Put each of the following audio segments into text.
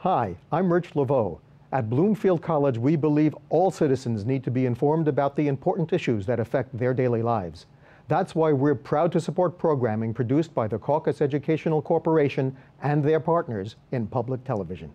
Hi, I'm Rich Laveau. At Bloomfield College, we believe all citizens need to be informed about the important issues that affect their daily lives. That's why we're proud to support programming produced by the Caucus Educational Corporation and their partners in public television.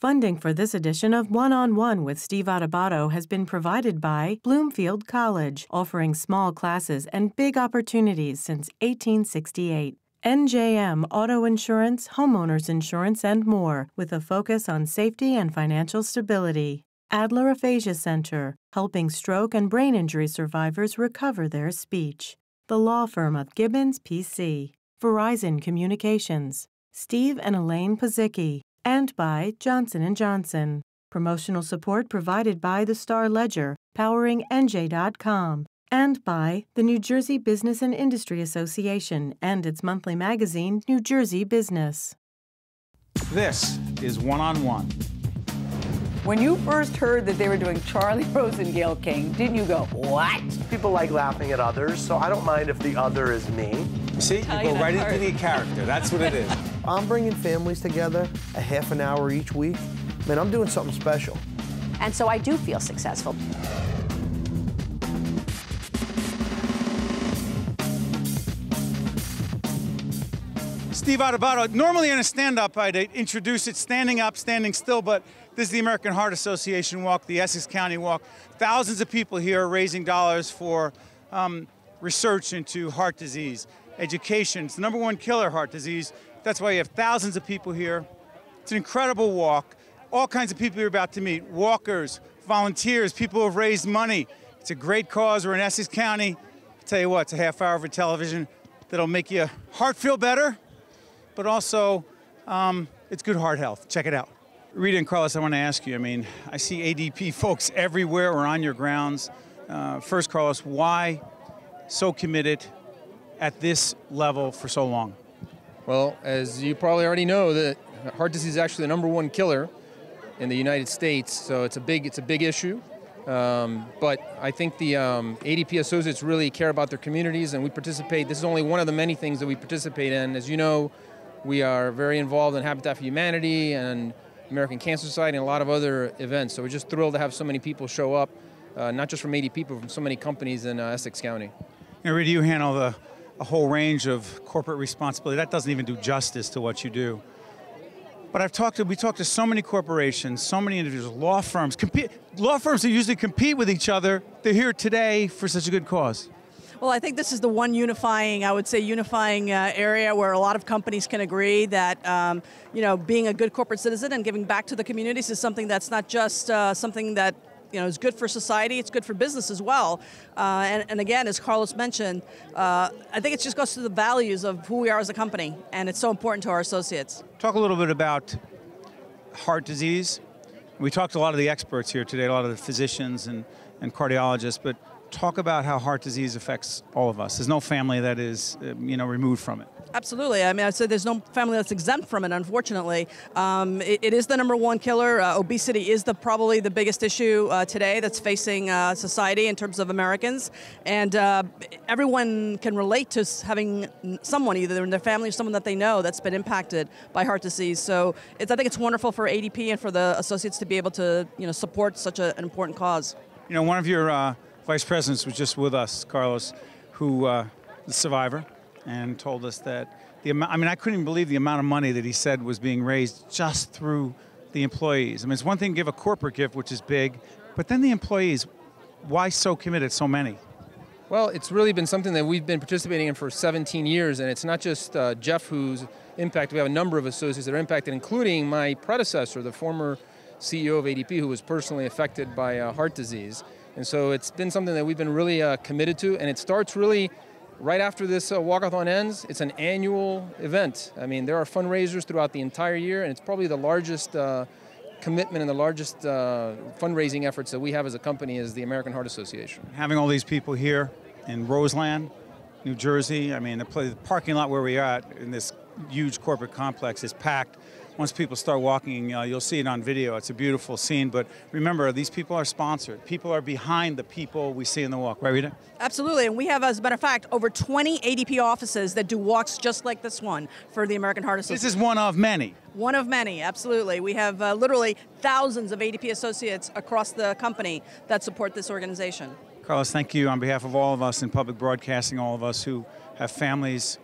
Funding for this edition of One-on-One with Steve Adubato has been provided by Bloomfield College, offering small classes and big opportunities since 1868. NJM Auto Insurance, Homeowners Insurance, and more, with a focus on safety and financial stability. Adler Aphasia Center, helping stroke and brain injury survivors recover their speech. The law firm of Gibbons, P.C. Verizon Communications. Steve and Elaine Pazicki. And by Johnson & Johnson. Promotional support provided by the Star Ledger, powering NJ.com. And by the New Jersey Business and Industry Association and its monthly magazine, New Jersey Business. This is One-on-One. When you first heard that they were doing Charlie Rose and Gayle King, didn't you go, what? People like laughing at others, so I don't mind if the other is me. See, you go right into the character. That's what it is. I'm bringing families together a half an hour each week. Man, I'm doing something special. And so I do feel successful. Steve Adubato. Normally in a stand-up, I'd introduce it standing up, standing still, but this is the American Heart Association Walk, the Essex County Walk. Thousands of people here are raising dollars for research into heart disease, education. It's the #1 killer, heart disease. That's why you have thousands of people here. It's an incredible walk. All kinds of people you're about to meet, walkers, volunteers, people who have raised money. It's a great cause. We're in Essex County. I'll tell you what, it's a half hour for television that'll make your heart feel better, but also it's good heart health. Check it out. Rita and Carlos, I want to ask you, I mean, I see ADP folks everywhere or on your grounds. First, Carlos, why so committed at this level for so long? Well, as you probably already know, that heart disease is actually the #1 killer in the United States, so it's a big issue. But I think the ADP associates really care about their communities, and we participate. This is only one of the many things that we participate in. As you know, we are very involved in Habitat for Humanity and American Cancer Society and a lot of other events. So we're just thrilled to have so many people show up, not just from ADP, but from so many companies in Essex County. Now, Rita, you handle a whole range of corporate responsibility. That doesn't even do justice to what you do. But we talked to so many corporations, so many individuals, law firms. Law firms that usually compete with each other, they're here today for such a good cause. Well, I think this is the one unifying area where a lot of companies can agree that, being a good corporate citizen and giving back to the communities is something that's not just something that is good for society, it's good for business as well. And again, as Carlos mentioned, I think it just goes to the values of who we are as a company, and it's so important to our associates. Talk a little bit about heart disease. We talked to a lot of the experts here today, a lot of the physicians and cardiologists, but talk about how heart disease affects all of us. There's no family that is, removed from it. Absolutely. I mean, I'd say there's no family that's exempt from it, unfortunately. It is the #1 killer. Obesity is probably the biggest issue today that's facing society in terms of Americans. And everyone can relate to having someone, either in their family or someone that they know, that's been impacted by heart disease. So I think it's wonderful for ADP and for the associates to be able to support such an important cause. One of your vice presidents was just with us, Carlos, who the survivor, and told us that I couldn't even believe the amount of money that he said was being raised just through the employees. I mean, it's one thing to give a corporate gift, which is big, but then the employees, why so committed, so many? Well, it's really been something that we've been participating in for 17 years, and it's not just Jeff who's impacted. We have a number of associates that are impacted, including my predecessor, the former CEO of ADP, who was personally affected by heart disease. And so it's been something that we've been really committed to, and it starts really right after this walkathon ends. It's an annual event. I mean, there are fundraisers throughout the entire year, and it's probably the largest commitment and the largest fundraising efforts that we have as a company is the American Heart Association. Having all these people here in Roseland, New Jersey, I mean, the parking lot where we are at in this huge corporate complex is packed. I once people start walking, you'll see it on video. It's a beautiful scene. But remember, these people are sponsored. People are behind the people we see in the walk. Right, Rita? Absolutely, and we have, as a matter of fact, over 20 ADP offices that do walks just like this one for the American Heart Association. This is one of many. One of many, absolutely. We have literally thousands of ADP associates across the company that support this organization. Carlos, thank you on behalf of all of us in public broadcasting, all of us who have families,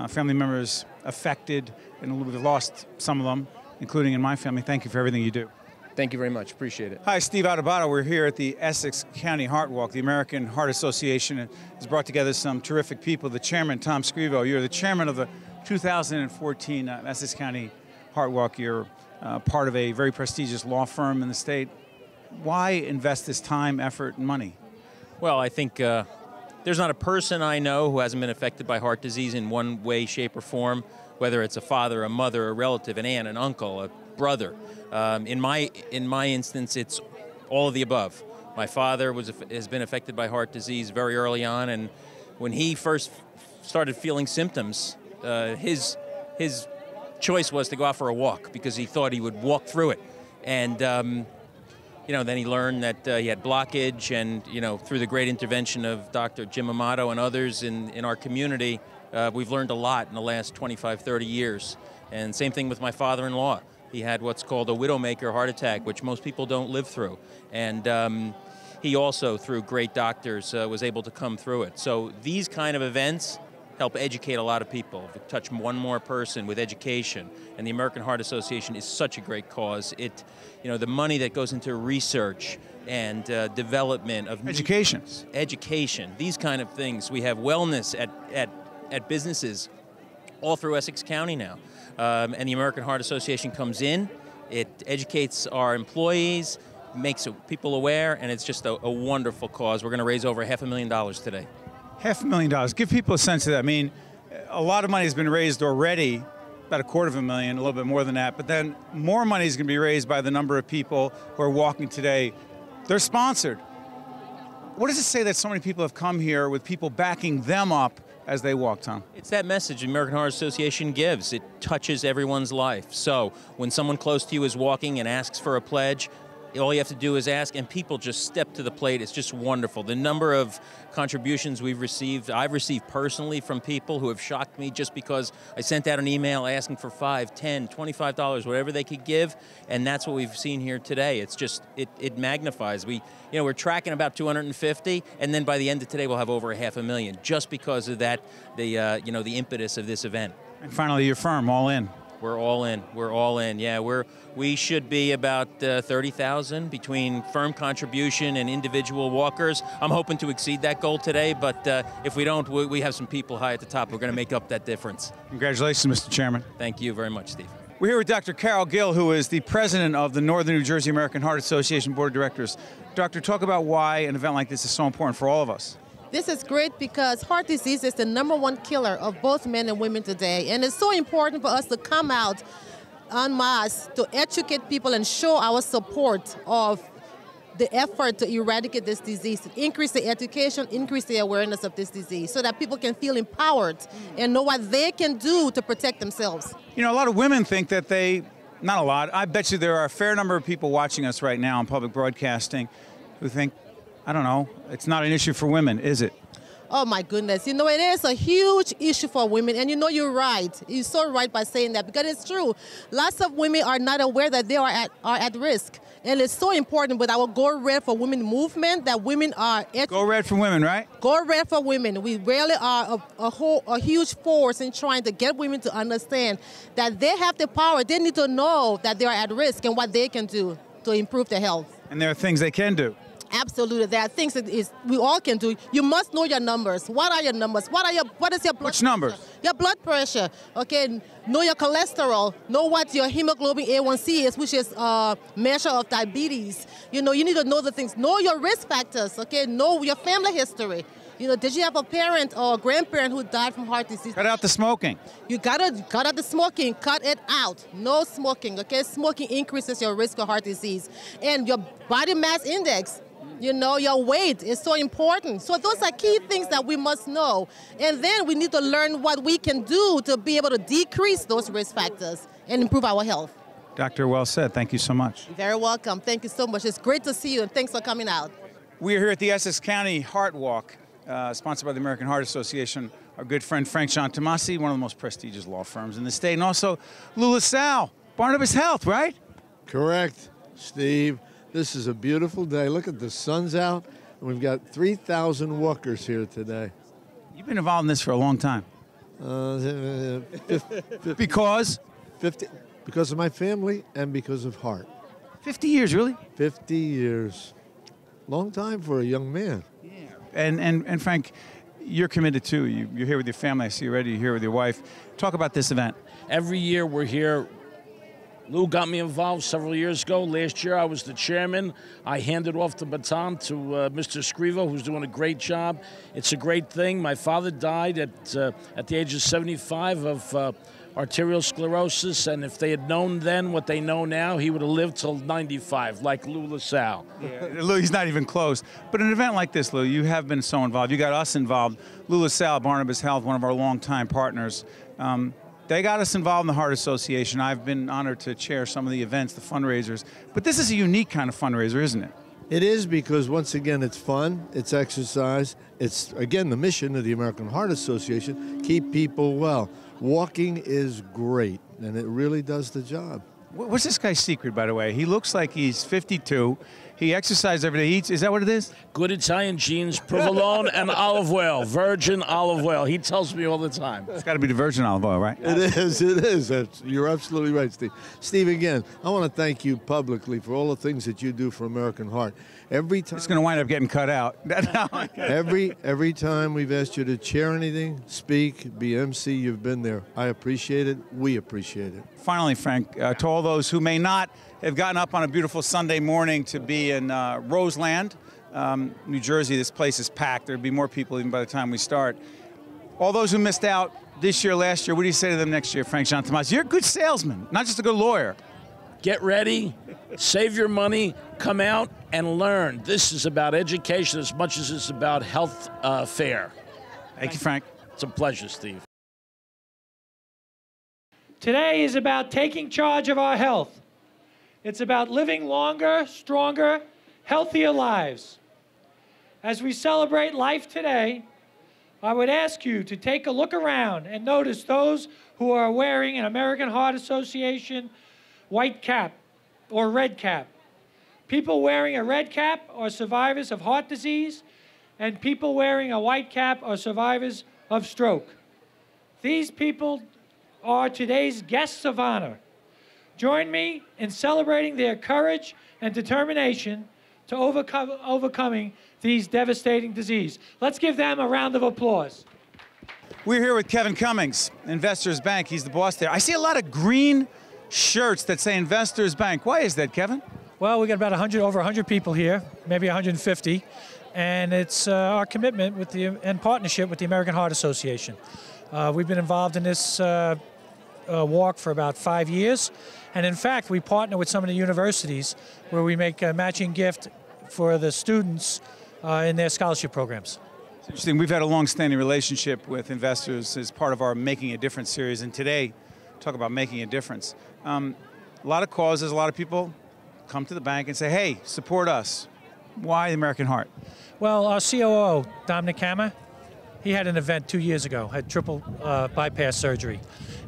family members affected, and we've lost some of them, including in my family. Thank you for everything you do. Thank you very much. Appreciate it. Hi, Steve Adubato. We're here at the Essex County Heart Walk. The American Heart Association has brought together some terrific people. The chairman, Tom Scrivo, you're the chairman of the 2014 Essex County Heart Walk. You're part of a very prestigious law firm in the state. Why invest this time, effort, and money? Well, I think there's not a person I know who hasn't been affected by heart disease in one way, shape, or form, whether it's a father, a mother, a relative, an aunt, an uncle, a brother. In my instance, it's all of the above. My father has been affected by heart disease very early on, and when he first started feeling symptoms, his choice was to go out for a walk because he thought he would walk through it. And then he learned that he had blockage, and through the great intervention of Dr. Jim Amato and others in our community, we've learned a lot in the last 25, 30 years. And same thing with my father-in-law. He had what's called a widowmaker heart attack, which most people don't live through. And he also, through great doctors, was able to come through it. So these kind of events help educate a lot of people, to touch one more person with education. And the American Heart Association is such a great cause. The money that goes into research and development of education, these kind of things. We have wellness at businesses all through Essex County now. And the American Heart Association comes in, it educates our employees, makes people aware, and it's just a wonderful cause. We're going to raise over $500,000 today. $500,000. Give people a sense of that. I mean, a lot of money has been raised already, about $250,000, a little bit more than that, but then more money is going to be raised by the number of people who are walking today. They're sponsored. What does it say that so many people have come here with people backing them up as they walk, Tom? It's that message the American Heart Association gives. It touches everyone's life. So when someone close to you is walking and asks for a pledge, all you have to do is ask, and people just step to the plate. It's just wonderful. The number of contributions I've received personally from people who have shocked me just because I sent out an email asking for $5, $10, $25, whatever they could give, and that's what we've seen here today. It's just, it magnifies. We're tracking about 250, and then by the end of today we'll have over $500,000 just because of that, the impetus of this event. And finally, your firm, all in. We're all in. We're all in. Yeah, we should be about 30,000 between firm contribution and individual walkers. I'm hoping to exceed that goal today, but if we don't, we have some people high at the top. We're going to make up that difference. Congratulations, Mr. Chairman. Thank you very much, Steve. We're here with Dr. Carol Gill, who is the president of the Northern New Jersey American Heart Association Board of Directors. Doctor, talk about why an event like this is so important for all of us. This is great because heart disease is the #1 killer of both men and women today. And it's so important for us to come out en masse to educate people and show our support of the effort to eradicate this disease, increase the education, increase the awareness of this disease so that people can feel empowered and know what they can do to protect themselves. A lot of women think that not a lot, I bet you there are a fair number of people watching us right now in public broadcasting who think, I don't know, it's not an issue for women, is it? Oh my goodness, it is a huge issue for women, and you're right. You're so right by saying that, because it's true. Lots of women are not aware that they are at risk, and it's so important with our Go Red for Women movement that women are... Go Red for Women, right? Go Red for Women. We really are a huge force in trying to get women to understand that they have the power. They need to know that they are at risk and what they can do to improve their health. And there are things they can do. Absolutely, there are things that we all can do. You must know your numbers. What are your numbers? What is your blood Which numbers? Pressure? Your blood pressure. Okay, know your cholesterol. Know what your hemoglobin A1C is, which is a measure of diabetes. You need to know the things. Know your risk factors. Okay, know your family history. Did you have a parent or a grandparent who died from heart disease? Cut out the smoking. You gotta cut out the smoking. Cut it out. No smoking. Okay, smoking increases your risk of heart disease, and your body mass index. Your weight is so important. So those are key things that we must know. And then we need to learn what we can do to be able to decrease those risk factors. and improve our health. Dr. Well said. Thank you so much. You're very welcome. Thank you so much. It's great to see you, and thanks for coming out. We are here at the Essex County Heart Walk, sponsored by the American Heart Association. Our good friend Frank Tomasi, one of the most prestigious law firms in the state, and also Lou LaSalle, Barnabas Health, right? Correct, Steve. This is a beautiful day. Look at the sun's out, and we've got 3,000 walkers here today. You've been involved in this for a long time. Because? 50. Because of my family and because of heart. 50 years, really? 50 years. Long time for a young man. Yeah. And Frank, you're committed too. You're here with your family. I see you already. You're here with your wife. Talk about this event. Every year we're here. Lou got me involved several years ago. Last year I was the chairman. I handed off the baton to Mr. Scrivo, who's doing a great job. It's a great thing. My father died at the age of 75 of arterial sclerosis, and if they had known then what they know now, he would have lived till 95, like Lou LaSalle. Yeah. Lou, he's not even close. But an event like this, Lou, you have been so involved. You got us involved. Lou LaSalle, Barnabas Health, one of our longtime partners. They got us involved in the Heart Association. I've been honored to chair some of the events, the fundraisers. But this is a unique kind of fundraiser, isn't it? It is, because once again, it's fun, it's exercise. It's, again, the mission of the American Heart Association, keep people well. Walking is great, and it really does the job. What's this guy's secret, by the way? He looks like he's 52. He exercises every day. He eats, is that what it is? Good Italian jeans, provolone, and olive oil, virgin olive oil. He tells me all the time. It's got to be the virgin olive oil, right? It is, it is. You're absolutely right, Steve. Steve, again, I want to thank you publicly for all the things that you do for American Heart. Every time it's going to wind up getting cut out. every time we've asked you to chair anything, speak, be MC, you've been there. I appreciate it. We appreciate it. Finally, Frank, to all those who may not have gotten up on a beautiful Sunday morning to be in Roseland, New Jersey, this place is packed. There'll be more people even by the time we start. All those who missed out this year, last year, what do you say to them next year, Frank Tomasi? You're a good salesman, not just a good lawyer. Get ready, save your money, come out and learn. This is about education as much as it's about health fair. Thank you, Frank. It's a pleasure, Steve. Today is about taking charge of our health. It's about living longer, stronger, healthier lives. As we celebrate life today, I would ask you to take a look around and notice those who are wearing an American Heart Association white cap or red cap. People wearing a red cap are survivors of heart disease, and people wearing a white cap are survivors of stroke. These people are today's guests of honor. Join me in celebrating their courage and determination to overcoming these devastating diseases. Let's give them a round of applause. We're here with Kevin Cummings, Investors Bank. He's the boss there. I see a lot of green shirts that say Investors Bank. Why is that, Kevin? Well, we got about over 100 people here, maybe 150, and it's our commitment with and partnership with the American Heart Association. We've been involved in this walk for about 5 years, and in fact, we partner with some of the universities where we make a matching gift for the students in their scholarship programs. It's interesting. We've had a long-standing relationship with investors as part of our Making a Difference series, and today, talk about making a difference. A lot of causes, a lot of people come to the bank and say, hey, support us. Why the American Heart? Well, our COO, Dominic Hammer, he had an event 2 years ago, had triple bypass surgery.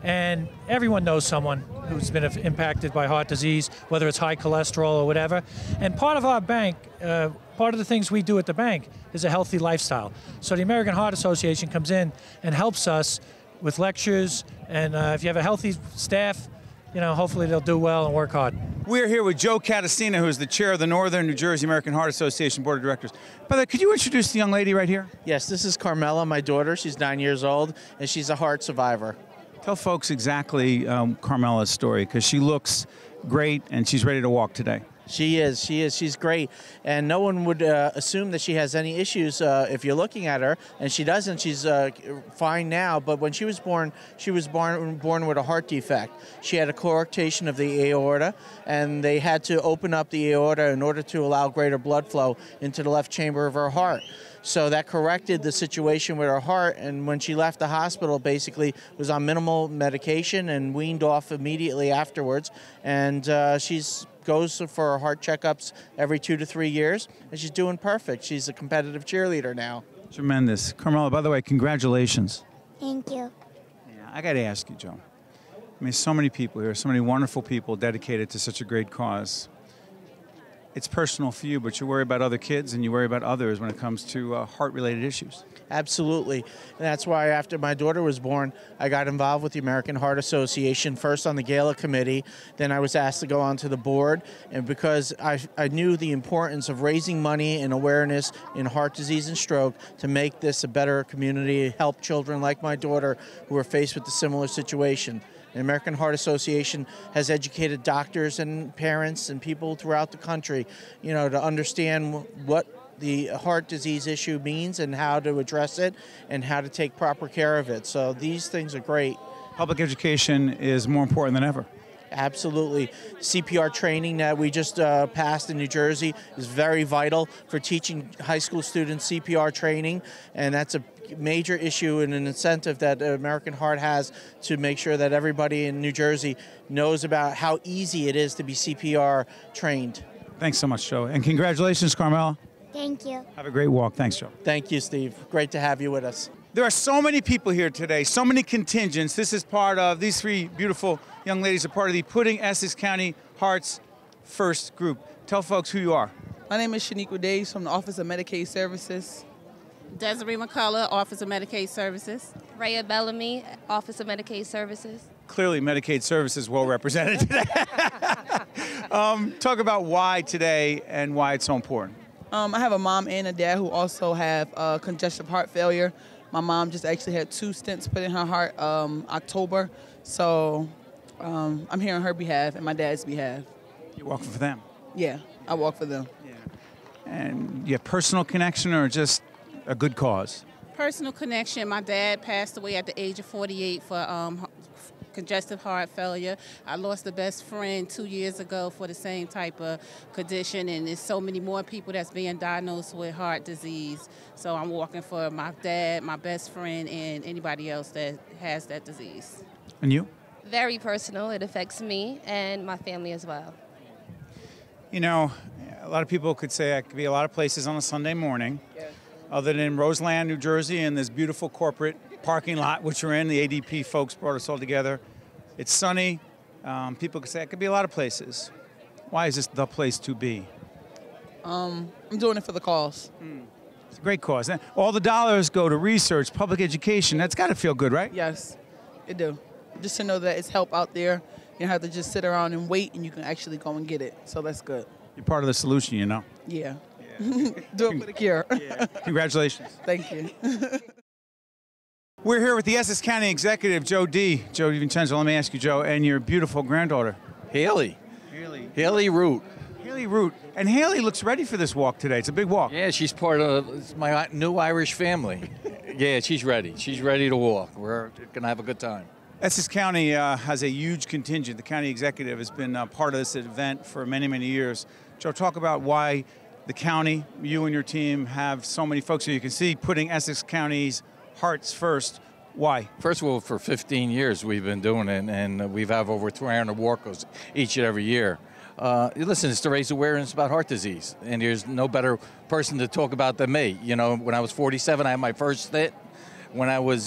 And everyone knows someone who's been impacted by heart disease, whether it's high cholesterol or whatever. And part of our bank, part of the things we do at the bank is a healthy lifestyle. So the American Heart Association comes in and helps us with lectures, and if you have a healthy staff, you know, hopefully they'll do well and work hard. We're here with Joe Catacina, who is the chair of the Northern New Jersey American Heart Association Board of Directors. By the way, could you introduce the young lady right here? Yes, this is Carmela, my daughter. She's 9 years old, and she's a heart survivor. Tell folks exactly Carmela's story, because she looks great and she's ready to walk today. She is. She's great. And no one would assume that she has any issues if you're looking at her. And she doesn't. She's fine now. But when she was born with a heart defect. She had a coarctation of the aorta, and they had to open up the aorta in order to allow greater blood flow into the left chamber of her heart. So that corrected the situation with her heart, and when she left the hospital, basically was on minimal medication and weaned off immediately afterwards. And she's goes for her heart checkups every 2 to 3 years, and she's doing perfect. She's a competitive cheerleader now. Tremendous. Carmela, by the way, congratulations. Thank you. Yeah, I got to ask you, Joe. I mean, so many people here, so many wonderful people dedicated to such a great cause. It's personal for you, but you worry about other kids and you worry about others when it comes to heart-related issues. Absolutely. And that's why after my daughter was born, I got involved with the American Heart Association, first on the gala committee. Then I was asked to go onto the board. And because I knew the importance of raising money and awareness in heart disease and stroke to make this a better community, help children like my daughter who are faced with a similar situation. The American Heart Association has educated doctors and parents and people throughout the country, you know, to understand what the heart disease issue means and how to address it and how to take proper care of it. So these things are great. Public education is more important than ever. Absolutely. CPR training that we just passed in New Jersey is very vital for teaching high school students CPR training, and that's a major issue and an incentive that American Heart has to make sure that everybody in New Jersey knows about how easy it is to be CPR trained. Thanks so much, Joe. And congratulations, Carmela. Thank you. Have a great walk. Thanks, Joe. Thank you, Steve. Great to have you with us. There are so many people here today, so many contingents. This is part of, these three beautiful young ladies are part of the Putting Essex County Hearts First group. Tell folks who you are. My name is Shaniqua Days from the Office of Medicaid Services. Desiree McCullough, Office of Medicaid Services. Rhea Bellamy, Office of Medicaid Services. Clearly, Medicaid Services well represented today. Talk about why today and why it's so important. I have a mom and a dad who also have congestive heart failure. My mom just actually had 2 stents put in her heart October. So I'm here on her behalf and my dad's behalf. You're walking for them? Yeah, I walk for them. Yeah. And you have personal connection or just a good cause? Personal connection. My dad passed away at the age of 48 for congestive heart failure. I lost a best friend 2 years ago for the same type of condition, and there's so many more people that's being diagnosed with heart disease. So I'm walking for my dad, my best friend, and anybody else that has that disease. And you? Very personal. It affects me and my family as well. You know, a lot of people could say I could be a lot of places on a Sunday morning. Yes. Other than Roseland, New Jersey, and this beautiful corporate parking lot, which we're in. The ADP folks brought us all together. It's sunny. People could say it could be a lot of places. Why is this the place to be? I'm doing it for the cause. It's a great cause. All the dollars go to research, public education. That's got to feel good, right? Yes, it do. Just to know that it's help out there. You don't have to just sit around and wait, and you can actually go and get it. So that's good. You're part of the solution, you know. Yeah. Do it for the cure. Yeah. Congratulations. Thank you. We're here with the Essex County Executive, Joe D. Joe DiVincenzo, let me ask you, Joe, and your beautiful granddaughter. Haley. Haley Root. Haley Root. And Haley looks ready for this walk today. It's a big walk. Yeah, she's part of my new Irish family. Yeah, she's ready. She's ready to walk. We're going to have a good time. Essex County has a huge contingent. The county executive has been part of this event for many, many years. Joe, talk about why the county, you and your team, have so many folks here. You can see Putting Essex County's Hearts First. Why? First of all, for 15 years we've been doing it, and we've had over 300 walkers each and every year. Listen, it's to raise awareness about heart disease, and there's no better person to talk about than me. You know, when I was 47, I had my first stent. When I was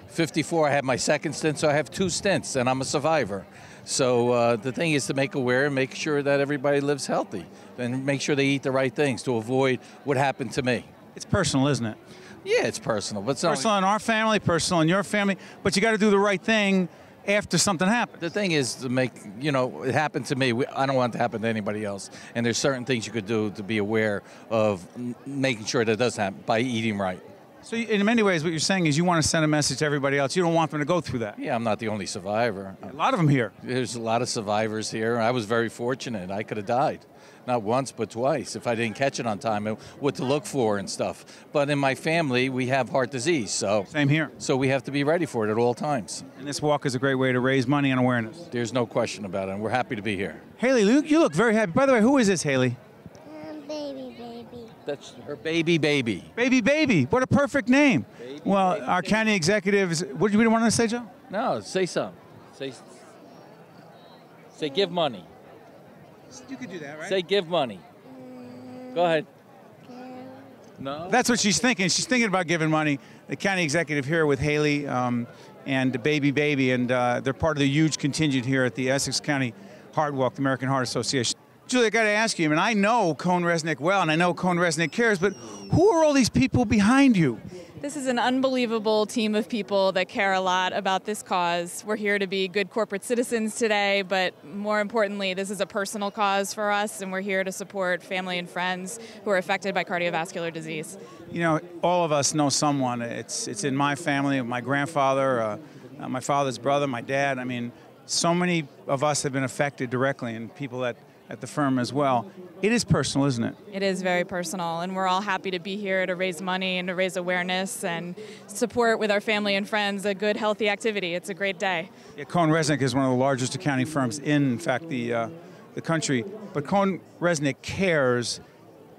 54, I had my second stint, so I have 2 stints, and I'm a survivor. So the thing is to make aware and make sure that everybody lives healthy and make sure they eat the right things to avoid what happened to me. It's personal, isn't it? Yeah, it's personal. But it's personal in our family, personal in your family, but you got to do the right thing after something happens. The thing is to make, you know, it happened to me. I don't want it to happen to anybody else. And there's certain things you could do to be aware of making sure that doesn't happen by eating right. So in many ways, what you're saying is you want to send a message to everybody else. You don't want them to go through that. Yeah, I'm not the only survivor. A lot of them here. There's a lot of survivors here. I was very fortunate. I could have died. Not once, but twice, if I didn't catch it on time and what to look for and stuff. But in my family, we have heart disease. So same here. So we have to be ready for it at all times. And this walk is a great way to raise money and awareness. There's no question about it, and we're happy to be here. Haley, you look very happy. By the way, who is this, Haley? Baby. That's her baby. Baby Baby. What a perfect name. Well, our county executive is, what did you want to say, Joe? No, say something. Say give money. You could do that, right? Say give money. Go ahead. No? That's what she's thinking. She's thinking about giving money. The county executive here with Haley and Baby, and they're part of the huge contingent here at the Essex County Heart Walk, the American Heart Association. Julie, I got to ask you, I mean, I know Cone Resnick well, and I know Cone Resnick cares, but who are all these people behind you? This is an unbelievable team of people that care a lot about this cause. We're here to be good corporate citizens today, but more importantly, this is a personal cause for us, and we're here to support family and friends who are affected by cardiovascular disease. You know, all of us know someone. It's in my family, my grandfather, my father's brother, my dad. I mean, so many of us have been affected directly, and people at the firm as well. It is personal, isn't it? It is very personal, and we're all happy to be here to raise money and to raise awareness and support with our family and friends a good, healthy activity. It's a great day. Yeah, Cone Resnick is one of the largest accounting firms in fact, the country. But Cone Resnick Cares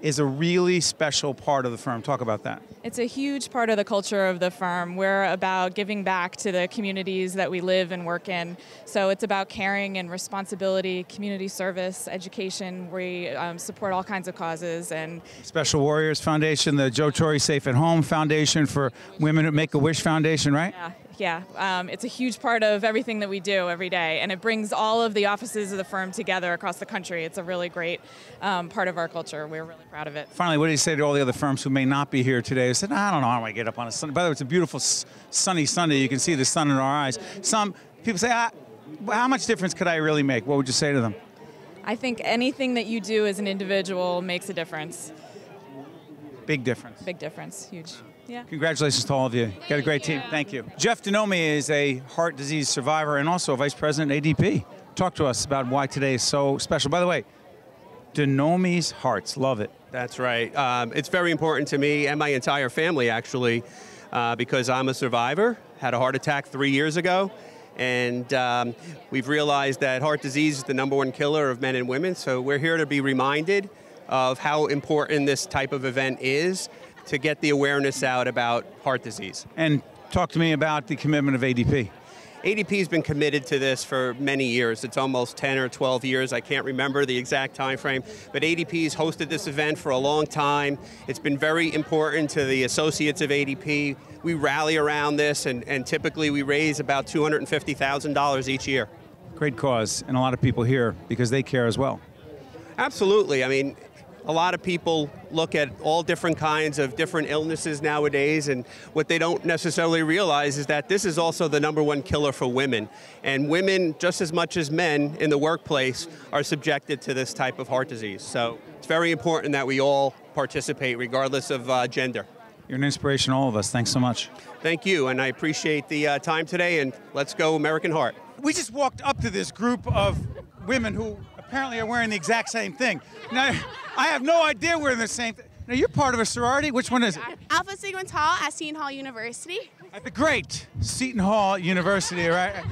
is a really special part of the firm. Talk about that. It's a huge part of the culture of the firm. We're about giving back to the communities that we live and work in. So it's about caring and responsibility, community service, education. We support all kinds of causes. And Special Warriors Foundation, the Joe Torre Safe at Home Foundation for Women Who Make-A-Wish Foundation, right? Yeah, it's a huge part of everything that we do every day, and it brings all of the offices of the firm together across the country. It's a really great part of our culture. We're really proud of it. Finally, what do you say to all the other firms who may not be here today? Who said, I don't know, I want to get up on a Sunday. By the way, it's a beautiful sunny Sunday. You can see the sun in our eyes. Some people say, how much difference could I really make? What would you say to them? I think anything that you do as an individual makes a difference. Big difference. Big difference, huge. Yeah. Congratulations to all of you. Got a great team. Thank you. Jeff Denomey is a heart disease survivor and also a vice president at ADP. Talk to us about why today is so special. By the way, Denomey's Hearts. Love it. That's right. It's very important to me and my entire family, actually, because I'm a survivor. Had a heart attack 3 years ago. And we've realized that heart disease is the #1 killer of men and women. So we're here to be reminded of how important this type of event is to get the awareness out about heart disease. And talk to me about the commitment of ADP. ADP has been committed to this for many years. It's almost 10 or 12 years. I can't remember the exact time frame, but ADP has hosted this event for a long time. It's been very important to the associates of ADP. We rally around this, and typically we raise about $250,000 each year. Great cause, and a lot of people here because they care as well. Absolutely. I mean, a lot of people look at all different kinds of different illnesses nowadays, and what they don't necessarily realize is that this is also the #1 killer for women. And women, just as much as men in the workplace, are subjected to this type of heart disease. So it's very important that we all participate, regardless of gender. You're an inspiration to all of us. Thanks so much. Thank you, and I appreciate the time today, and let's go American Heart. We just walked up to this group of women who apparently are wearing the exact same thing. Now, I have no idea we're the same thing. Now, you're part of a sorority. Which one is it? Alpha Sigma Tau at Seton Hall University. At the great Seton Hall University, right?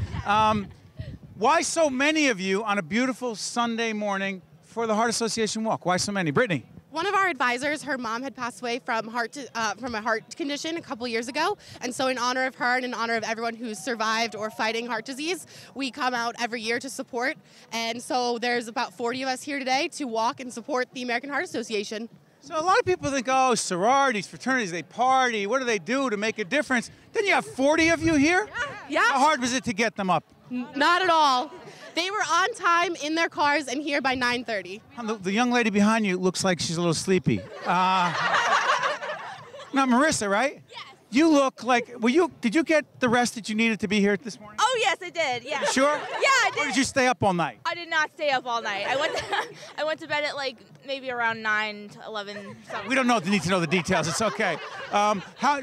Why so many of you on a beautiful Sunday morning for the Heart Association Walk? Why so many? Brittany? One of our advisors, her mom had passed away from a heart condition a couple years ago, and so in honor of her and in honor of everyone who's survived or fighting heart disease, we come out every year to support, and so there's about 40 of us here today to walk and support the American Heart Association. So a lot of people think, oh, sororities, fraternities, they party, what do they do to make a difference? Then you have 40 of you here? Yeah. How hard was it to get them up? Not at all. They were on time in their cars and here by 9:30. The young lady behind you looks like she's a little sleepy. Not Marissa, right? Yes. You look like, did you get the rest that you needed to be here this morning? Oh, yes, I did, yeah. You sure? Yeah, I did. Or did you stay up all night? I did not stay up all night. I went to bed at like maybe around 9 to 11. Something. We don't need to know the details. It's okay.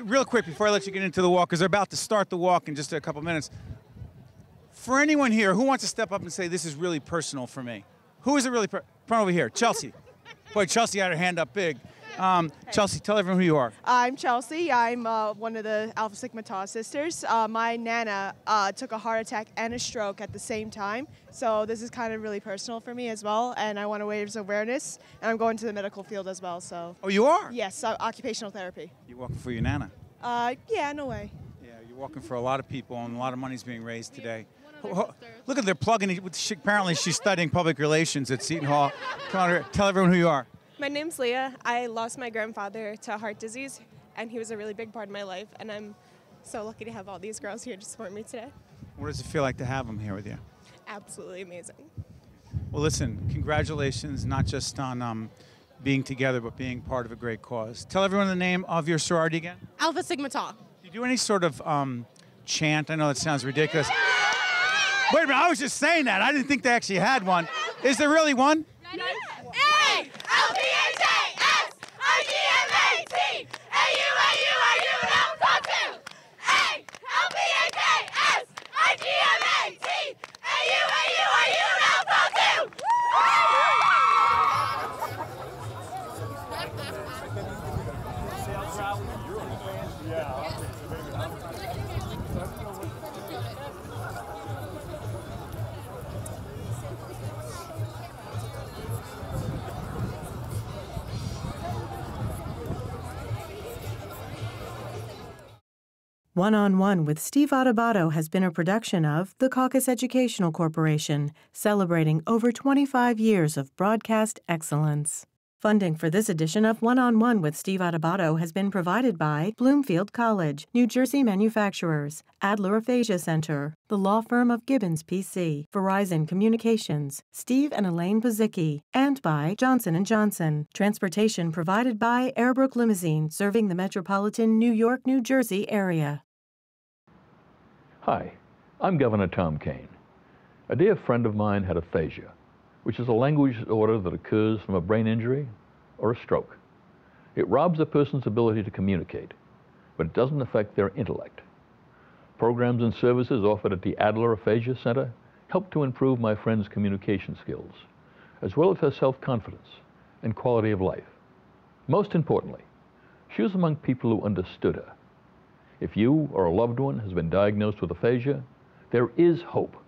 Real quick, before I let you get into the walk, because they're about to start the walk in just a couple minutes. For anyone here, who wants to step up and say, this is really personal for me? Who is it really from over here? Chelsea. Boy, Chelsea had her hand up big. Chelsea, tell everyone who you are. I'm Chelsea. I'm one of the Alpha Sigma Tau sisters. My Nana took a heart attack and a stroke at the same time, so this is kind of really personal for me as well, and I want to raise awareness, and I'm going to the medical field as well. So. Oh, you are? Yes, occupational therapy. You're walking for your Nana. Yeah, no way. Yeah, you're walking for a lot of people, and a lot of money's being raised today. Look at they're plugging it. Apparently, she's studying public relations at Seton Hall. Come on, tell everyone who you are. My name's Leah. I lost my grandfather to heart disease, and he was a really big part of my life, and I'm so lucky to have all these girls here to support me today. What does it feel like to have them here with you? Absolutely amazing. Well, listen, congratulations, not just on being together, but being part of a great cause. Tell everyone the name of your sorority again. Alpha Sigma Tau. Do you do any sort of chant? I know that sounds ridiculous. Wait a minute, I was just saying that. I didn't think they actually had one. Is there really one? One-on-One with Steve Adubato has been a production of the Caucus Educational Corporation, celebrating over 25 years of broadcast excellence. Funding for this edition of One-on-One with Steve Adubato has been provided by Bloomfield College, New Jersey Manufacturers, Adler Aphasia Center, the law firm of Gibbons PC, Verizon Communications, Steve and Elaine Pazicki, and by Johnson & Johnson. Transportation provided by Airbrook Limousine, serving the metropolitan New York, New Jersey area. Hi, I'm Governor Tom Kean. A dear friend of mine had aphasia, which is a language disorder that occurs from a brain injury or a stroke. It robs a person's ability to communicate, but it doesn't affect their intellect. Programs and services offered at the Adler Aphasia Center help to improve my friend's communication skills, as well as her self-confidence and quality of life. Most importantly, she was among people who understood her. If you or a loved one has been diagnosed with aphasia, there is hope.